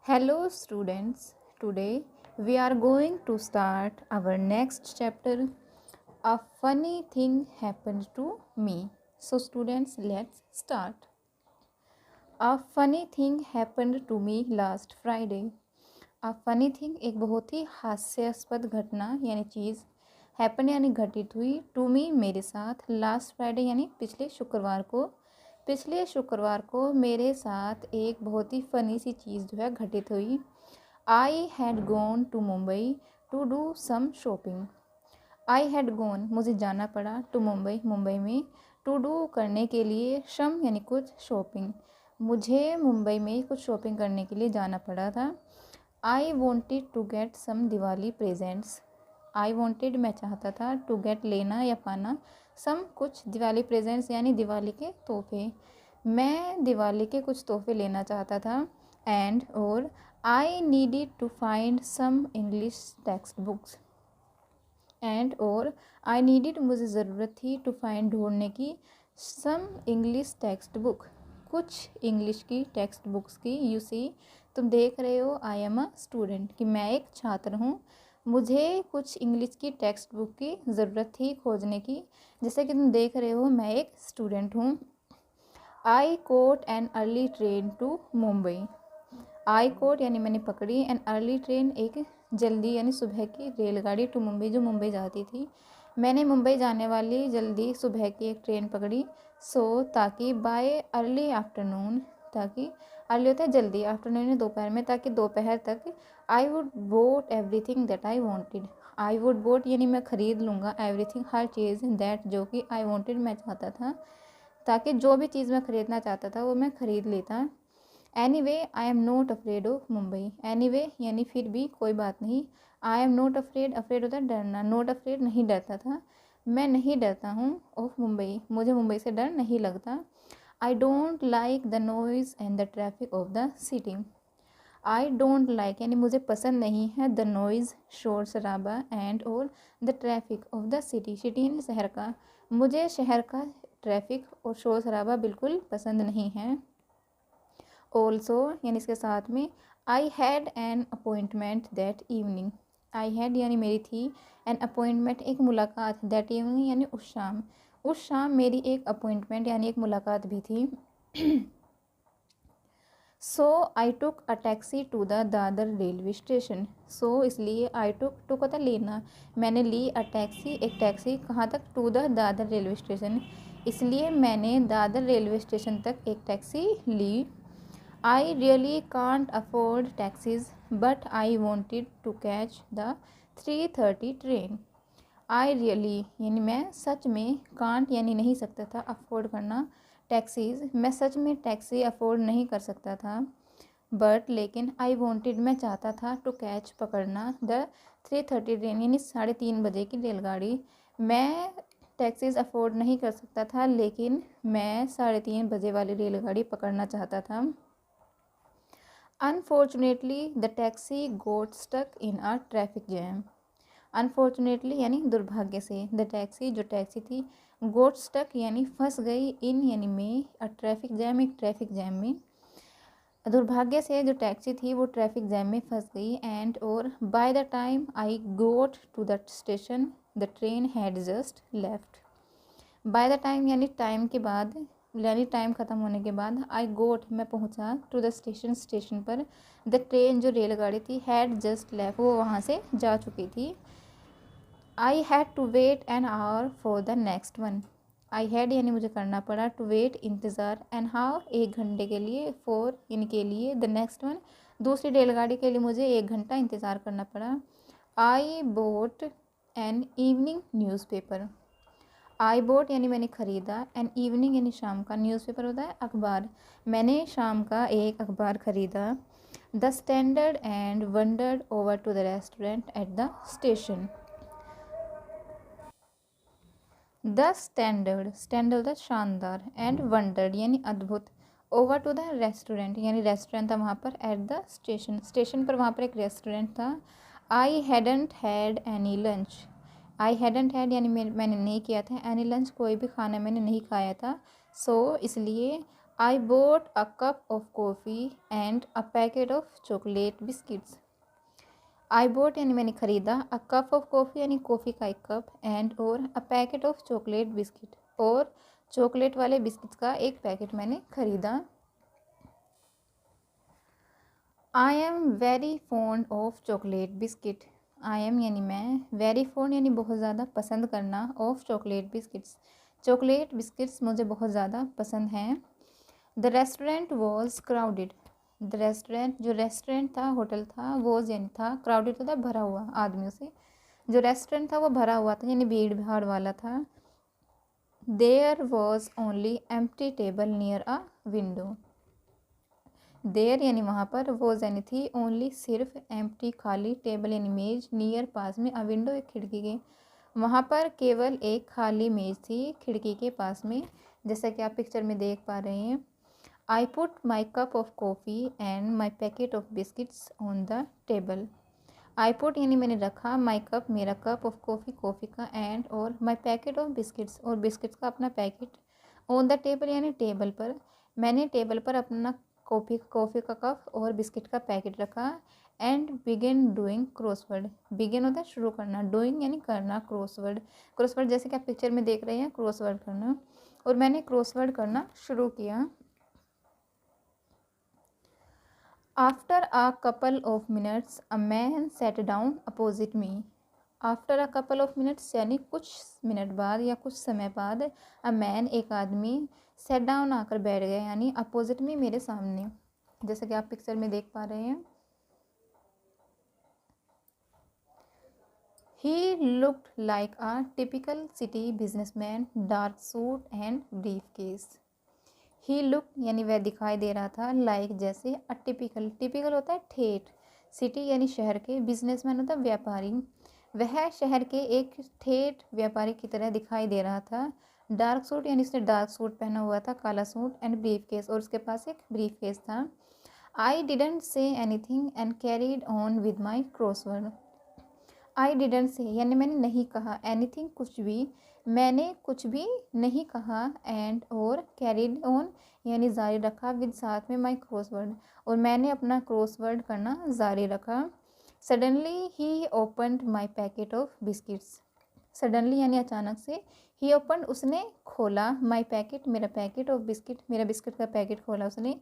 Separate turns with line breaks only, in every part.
Hello, students. Today we are going to start our next chapter. A funny thing happened to me. So, students, let's start. A funny thing happened to me last Friday. A funny thing एक बहुत ही हास्यास्पद घटना यानी चीज़ happen यानी घटित हुई to me मेरे साथ लास्ट फ्राइडे यानी पिछले शुक्रवार को मेरे साथ एक बहुत ही फ़नी सी चीज़ जो है घटित हुई। I had gone to Mumbai to do some shopping. I had gone मुझे जाना पड़ा टू मुंबई में टू डू करने के लिए सम यानी कुछ शॉपिंग। मुझे मुंबई में कुछ शॉपिंग करने के लिए जाना पड़ा था। I wanted to get some Diwali presents. I wanted मैं चाहता था टू गेट लेना या पाना सम कुछ दिवाली प्रेजेंट्स यानी दिवाली के तोहफे। मैं दिवाली के कुछ तोहफे लेना चाहता था। एंड और I needed to find some English text books. And और आई नीडेड मुझे ज़रूरत थी टू फाइंड ढूंढने की सम इंग्लिश टेक्स्ट बुक कुछ इंग्लिश की टेक्स्ट बुक्स की। यू सी तुम देख रहे हो आई एम अ स्टूडेंट कि मैं एक छात्र हूँ। मुझे कुछ इंग्लिश की टेक्स्ट बुक की ज़रूरत थी खोजने की। जैसे कि तुम देख रहे हो मैं एक स्टूडेंट हूँ। I caught an early train to Mumbai. I caught यानी मैंने पकड़ी एन अर्ली ट्रेन एक जल्दी यानी सुबह की रेलगाड़ी टू मुंबई जो मुंबई जाती थी। मैंने मुंबई जाने वाली जल्दी सुबह की एक ट्रेन पकड़ी। सो ताकि बाय अर्ली आफ्टरनून ताकि अर्ली होता है जल्दी आफ्टरनून यानी दोपहर में ताकि दोपहर तक I would boat everything that I wanted. I would boat यानी मैं ख़रीद लूँगा एवरीथिंग हर चीज़ दैट जो कि आई वांटेड मैं चाहता था ताकि जो भी चीज़ मैं ख़रीदना चाहता था वो मैं ख़रीद लेता। Anyway I am not afraid of Mumbai. Anyway यानी फिर भी कोई बात नहीं। I am not afraid afraid होता है डरना नॉट अफ्रेड नहीं डरता था मैं नहीं डरता हूँ ऑफ मुंबई मुझे मुंबई से डर नहीं लगता। I don't like the noise and the traffic of the city. I don't like यानी मुझे पसंद नहीं है द नॉइज़ शोर शराबा एंड और the traffic of the city यानी शहर का। मुझे शहर का ट्रैफिक और शोर शराबा बिल्कुल पसंद नहीं है। ऑल्सो यानी इसके साथ में I had an appointment that evening. I had यानी मेरी थी एन अपॉइंटमेंट एक मुलाकात दैट इवनिंग यानी उस शाम मेरी एक अपॉइंटमेंट यानी एक मुलाकात भी थी। So I took a taxi to the Dadar railway station. So इसलिए आई टुक होता लेना मैंने ली अ टैक्सी एक टैक्सी कहाँ तक to the Dadar railway station इसलिए मैंने दादर रेलवे स्टेशन तक एक टैक्सी ली। I really can't afford taxis but I wanted to catch the 3:30 train. I really यानी मैं सच में कांट यानी नहीं सकता था अफोर्ड करना टैक्सीज़ मैं सच में टैक्सी अफोर्ड नहीं कर सकता था। बट लेकिन आई वॉन्टेड मैं चाहता था टू कैच पकड़ना द 3:30 ट्रेन यानी 3:30 बजे की रेलगाड़ी। मैं टैक्सीज़ अफोर्ड नहीं कर सकता था लेकिन मैं 3:30 बजे वाली रेलगाड़ी पकड़ना चाहता था। Unfortunately the taxi got stuck in a traffic jam. Unfortunately यानी दुर्भाग्य से द टैक्सी जो टैक्सी थी गोट स्टक यानी फंस गई इन यानी में अ ट्रैफिक जैम एक ट्रैफिक जैम में। दुर्भाग्य से जो टैक्सी थी वो ट्रैफिक जैम में फंस गई। एंड और by the time I got to the station the train had just left. By the time यानी टाइम के बाद यानी टाइम ख़त्म होने के बाद आई गोट मैं पहुंचा टू द स्टेशन पर द ट्रेन जो रेलगाड़ी थी हैड जस्ट लेफ्ट वो वहाँ से जा चुकी थी। I had to wait an hour for the next one. I had यानी मुझे करना पड़ा टू वेट इंतज़ार एन आवर एक घंटे के लिए फॉर इनके लिए द नेक्स्ट वन दूसरी रेलगाड़ी के लिए मुझे 1 घंटा इंतज़ार करना पड़ा। I bought an evening newspaper. I bought यानी मैंने ख़रीदा एन इवनिंग यानी शाम का न्यूज़पेपर होता है अखबार मैंने शाम का एक अखबार ख़रीदा। The standard and wandered over to the restaurant at the station. The standard होता है शानदार एंड वंडर्ड यानी अद्भुत ओवर टू द रेस्टोरेंट यानी रेस्टोरेंट था वहाँ पर एट द स्टेशन पर वहाँ पर एक रेस्टोरेंट था। I hadn't had any lunch. I hadn't had यानी मैंने नहीं किया था एनी लंच कोई भी खाना मैंने नहीं खाया था। सो इसलिए I bought a cup of coffee and a packet of chocolate biscuits. I bought यानी मैंने ख़रीदा, a cup of coffee यानी कॉफ़ी का एक कप, and और a packet of chocolate biscuit और चॉकलेट वाले बिस्किट का एक पैकेट मैंने ख़रीदा. I am very fond of chocolate biscuit. I am यानी मैं, very fond यानी बहुत ज़्यादा पसंद करना, of chocolate biscuits chocolate biscuits मुझे बहुत ज़्यादा पसंद हैं. The restaurant was crowded. The restaurant जो रेस्टोरेंट था, होटल था, वॉज यानी था, क्राउडेड तो था भरा हुआ आदमियों से. जो रेस्टोरेंट था वो भरा हुआ था यानी भीड़ भाड़ वाला था. There was only empty table near a window. There यानी वहाँ पर, वॉज यानी थी, ओनली सिर्फ, एम्प्टी खाली, टेबल यानी मेज, नियर पास में, अ विंडो एक खिड़की के. वहाँ पर केवल एक खाली मेज थी खिड़की के पास में, जैसा कि आप पिक्चर में देख पा रहे हैं. I put my cup of coffee and my packet of biscuits on the table. I put यानी मैंने रखा, my cup मेरा कप, of coffee कॉफ़ी का, and और my packet of biscuits और बिस्किट्स का अपना पैकेट, on the table यानी टेबल पर. मैंने टेबल पर अपना कॉफ़ी का कप और बिस्किट का पैकेट रखा. And begin doing crossword. Begin होता है शुरू करना, डूइंग यानी करना, क्रॉसवर्ड. क्रॉसवर्ड जैसे कि आप पिक्चर में देख रहे हैं, क्रॉसवर्ड करना. और मैंने क्रॉसवर्ड करना शुरू किया. After a couple of minutes, a man sat down opposite me. After a couple of minutes यानी कुछ मिनट बाद या कुछ समय बाद, a man एक आदमी, sat down आकर बैठ गया यानी opposite me मेरे सामने, जैसा कि आप पिक्चर में देख पा रहे हैं. He looked like a typical city businessman, dark suit and briefcase. He look यानी वह दिखाई दे रहा था, लाइक जैसे, अटिपिकल, टिपिकल होता है ठेठ, सिटी यानी शहर के, बिजनेसमैन होता है व्यापारी, वह शहर के एक ठेठ व्यापारी की तरह दिखाई दे रहा था. डार्क सूट यानी उसने डार्क सूट पहना हुआ था, काला सूट, एंड ब्रीफ केस और उसके पास एक ब्रीफ केस था. I didn't say anything and carried on with my crossword. I didn't say यानी मैंने नहीं कहा, एनीथिंग कुछ भी, मैंने कुछ भी नहीं कहा, एंड और कैरीड ऑन यानी जारी रखा, विद साथ में, माई क्रॉसवर्ड और मैंने अपना क्रॉसवर्ड करना जारी रखा. Suddenly he opened my packet of biscuits. Suddenly यानी अचानक से, ही ओपन उसने खोला, माई पैकेट मेरा पैकेट ऑफ बिस्किट मेरा बिस्किट का पैकेट खोला उसने.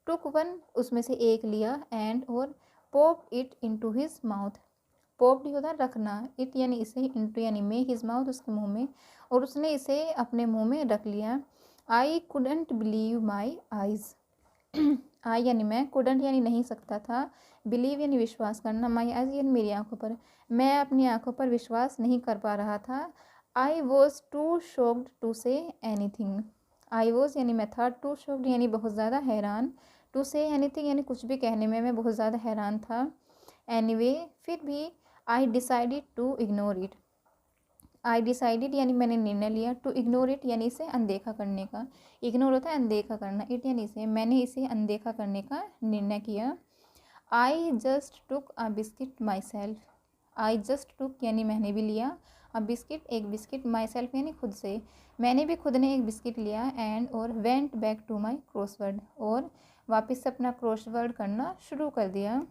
टुक वन उसमें से एक लिया, एंड और pop it into his mouth. Popped होता है रखना, इट यानी इसे, इंटू यानी में, हिज माउथ उसके मुंह में, और उसने इसे अपने मुंह में रख लिया. I couldn't believe my eyes. I यानी मैं, कुडंट यानी नहीं सकता था, बिलीव यानी विश्वास करना, माई आइज़ यानी मेरी आंखों पर, मैं अपनी आंखों पर विश्वास नहीं कर पा रहा था. I was too shocked to say anything. I was यानी मैं था, टू शॉक्ड यानी बहुत ज़्यादा हैरान, टू से एनीथिंग यानी कुछ भी कहने में मैं बहुत ज़्यादा हैरान था. एनीवे फिर भी, I decided to ignore it. I decided यानी मैंने निर्णय लिया, टू इग्नोर इट यानी इसे अनदेखा करने का, इग्नोर होता है अनदेखा करना, इट यानी इसे, मैंने इसे अनदेखा करने का निर्णय किया. I just took a biscuit my self. I just took यानी मैंने भी लिया, अ बिस्किट एक बिस्किट, माई सेल्फ यानी खुद से, मैंने भी खुद ने एक बिस्किट लिया, एंड और went back to my crossword और वापस से अपना क्रॉसवर्ड करना शुरू कर दिया.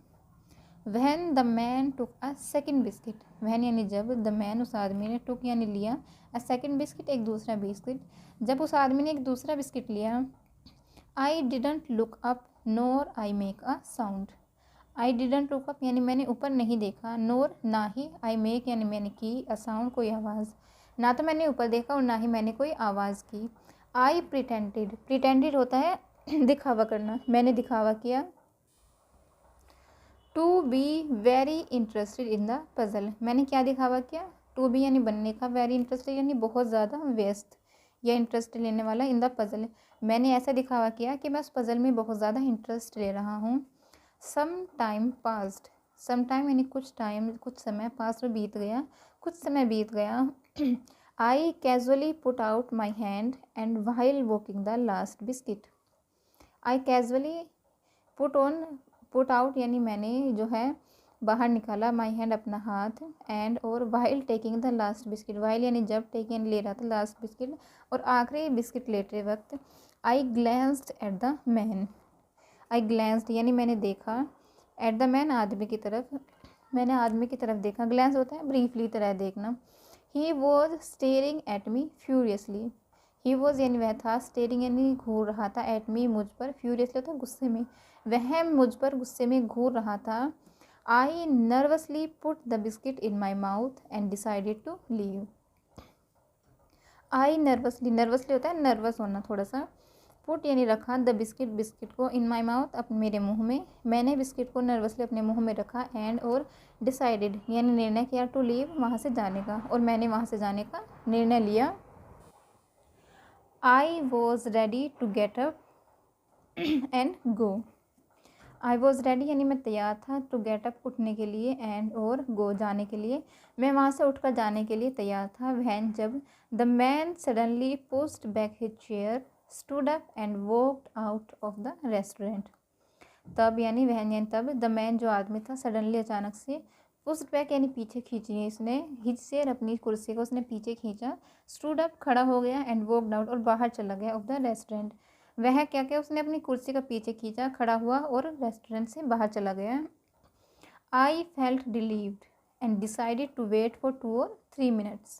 वहन the man took a second biscuit. वहन यानी जब, द मैन उस आदमी ने, टुक यानी लिया, अ सेकेंड बिस्किट एक दूसरा बिस्किट, जब उस आदमी ने एक दूसरा बिस्किट लिया. I didn't look up NOR I make a sound. I didn't look up यानी मैंने ऊपर नहीं देखा, नोर ना ही, आई मेक यानी मैंने की, अ साउंड कोई आवाज़, ना तो मैंने ऊपर देखा और ना ही मैंने कोई आवाज़ की. आई प्रिटेंडेड. प्रिटेंडेड होता है दिखावा करना, मैंने दिखावा किया. To be very interested in the puzzle. मैंने क्या दिखावा किया, टू बी यानी बनने का, वेरी इंटरेस्टेड यानी बहुत ज़्यादा व्यस्त या इंटरेस्ट लेने वाला, इन द पज़ल मैंने ऐसा दिखावा किया कि मैं उस पज़ल में बहुत ज़्यादा इंटरेस्ट ले रहा हूँ. Some time passed. Some time यानी कुछ टाइम, कुछ समय, पास में बीत गया, कुछ समय बीत गया. I casually put out my hand and while walking the last biscuit. I casually put out यानी मैंने जो है बाहर निकाला, माई हैंड अपना हाथ, एंड और while taking the last biscuit. While यानी जब, टेक यानी ले रहा था, लास्ट बिस्किट और आखिरी बिस्किट लेते वक्त. आई glanced at the man, I glanced यानी मैंने देखा, एट द मैन आदमी की तरफ, मैंने आदमी की तरफ देखा, ग्लैंस होता है ब्रीफली तरह देखना। He was staring at me furiously, he was यानी वह था, स्टेयरिंग यानी घूर रहा था, एट मी मुझ पर, फ्यूरियसली होता है गुस्से में, वह मुझ पर गुस्से में घूर रहा था। I nervously put the biscuit in my mouth and decided to leave. I nervously, nervously होता है नर्वस होना थोड़ा सा, पुट यानी रखा, द बिस्किट बिस्किट को, इन माई माउथ अपने मेरे मुंह में, मैंने बिस्किट को नर्वसली अपने मुंह में रखा, एंड और डिसाइडेड यानी निर्णय किया, टू लीव वहाँ से जाने का, और मैंने वहाँ से जाने का निर्णय लिया। I was ready to get up and go, I was ready यानी मैं तैयार था, टू गेट अप उठने के लिए, एंड और गो जाने के लिए, मैं वहाँ से उठकर जाने के लिए तैयार था। वैन जब, the man suddenly pushed back his chair, stood up and walked out of the restaurant, तब यानी वहन यानी तब, द मैन जो आदमी था, सडनली अचानक से, पुश्ड बैक यानी पीछे खींची है इसने, हिज चेयर अपनी कुर्सी को उसने पीछे खींचा, स्टूड अप खड़ा हो गया, एंड वॉकड आउट और बाहर चला गया, ऑफ द रेस्टोरेंट, वह क्या क्या उसने अपनी कुर्सी का पीछे खींचा, खड़ा हुआ और रेस्टोरेंट से बाहर चला गया। I felt relieved and decided to wait for 2 or 3 minutes,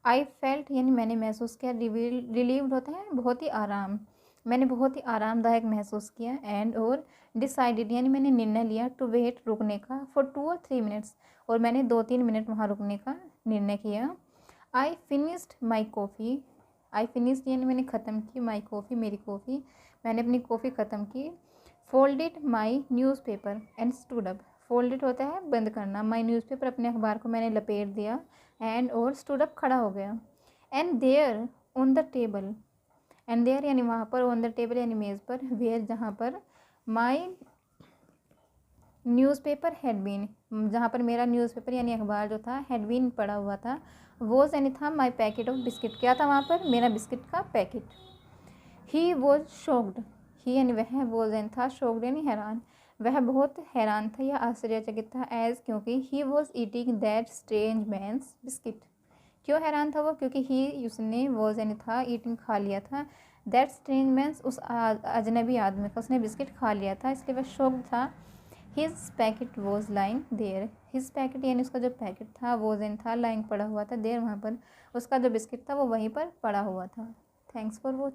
I felt यानी मैंने महसूस किया, रिलीव्ड होता है बहुत ही आराम, मैंने बहुत ही आरामदायक महसूस किया, एंड और डिसाइडेड यानी मैंने निर्णय लिया, टू वेट रुकने का, फॉर 2 or 3 minutes और मैंने 2-3 मिनट वहाँ रुकने का निर्णय किया। I finished my coffee, I finished यानी मैंने ख़त्म की, माई कॉफ़ी मेरी कॉफ़ी, मैंने अपनी कॉफ़ी ख़त्म की। Folded my newspaper and stood up, folded होता है बंद करना, माई न्यूज़पेपर अपने अखबार को मैंने लपेट दिया, एंड और स्टूड अप खड़ा हो गया। And there on the table, and there यानी वहाँ पर, ऑन द टेबल यानी मेज़ पर, वेयर जहाँ पर, माई न्यूज़पेपर हैड बीन जहाँ पर मेरा न्यूज़पेपर यानी अखबार जो था, हैड बीन पड़ा हुआ था, वॉज यानी था, माई पैकेट ऑफ बिस्किट क्या था वहाँ पर, मेरा बिस्किट का पैकेट। ही वॉज शॉक्ड, ही यानी वह, वॉज यानी था, शॉक्ड यानी हैरान, वह बहुत हैरान था या आश्चर्यचकित था, एज क्योंकि, he was eating that strange man's biscuit, क्यों हैरान था वो, क्योंकि ही उसने, वॉज यानी था, ईटिंग खा लिया था, दैट स्ट्रेंज मैन्स उस अजनबी आदमी का उसने बिस्किट खा लिया था, इसलिए वह शॉक्ड था। His packet was lying there, his packet यानी उसका जो पैकेट था, वॉज यानी था, लाइंग पड़ा हुआ था, देयर वहाँ पर, उसका जो बिस्किट था वो वहीं पर पड़ा हुआ था। Thanks for watching.